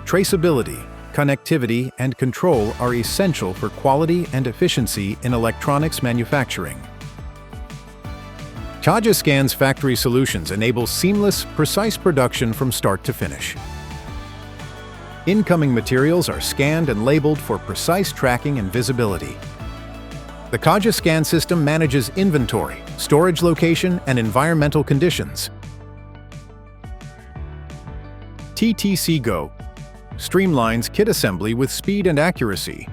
Traceability, connectivity, and control are essential for quality and efficiency in electronics manufacturing. Cogiscan's factory solutions enable seamless, precise production from start to finish. Incoming materials are scanned and labeled for precise tracking and visibility. The Cogiscan system manages inventory, storage location, and environmental conditions. TTC Go streamlines kit assembly with speed and accuracy.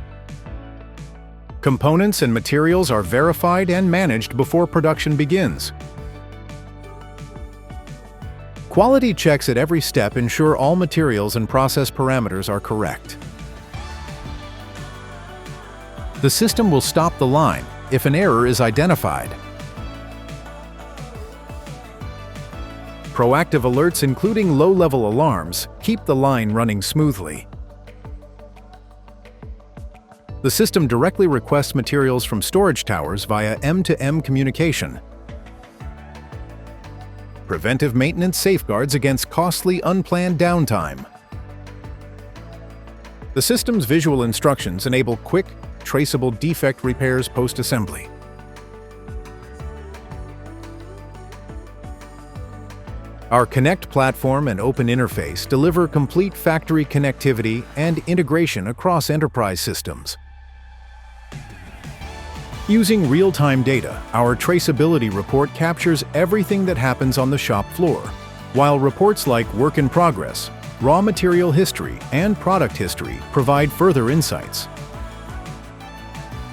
Components and materials are verified and managed before production begins. Quality checks at every step ensure all materials and process parameters are correct. The system will stop the line if an error is identified. Proactive alerts, including low-level alarms, keep the line running smoothly. The system directly requests materials from storage towers via M2M communication. Preventive maintenance safeguards against costly, unplanned downtime. The system's visual instructions enable quick, traceable defect repairs post-assembly. Our Connect platform and open interface deliver complete factory connectivity and integration across enterprise systems. Using real-time data, our traceability report captures everything that happens on the shop floor, while reports like work in progress, raw material history, and product history provide further insights.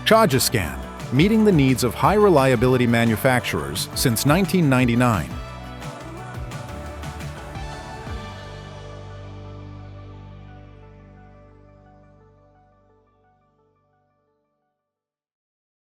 Cogiscan, meeting the needs of high-reliability manufacturers since 1999.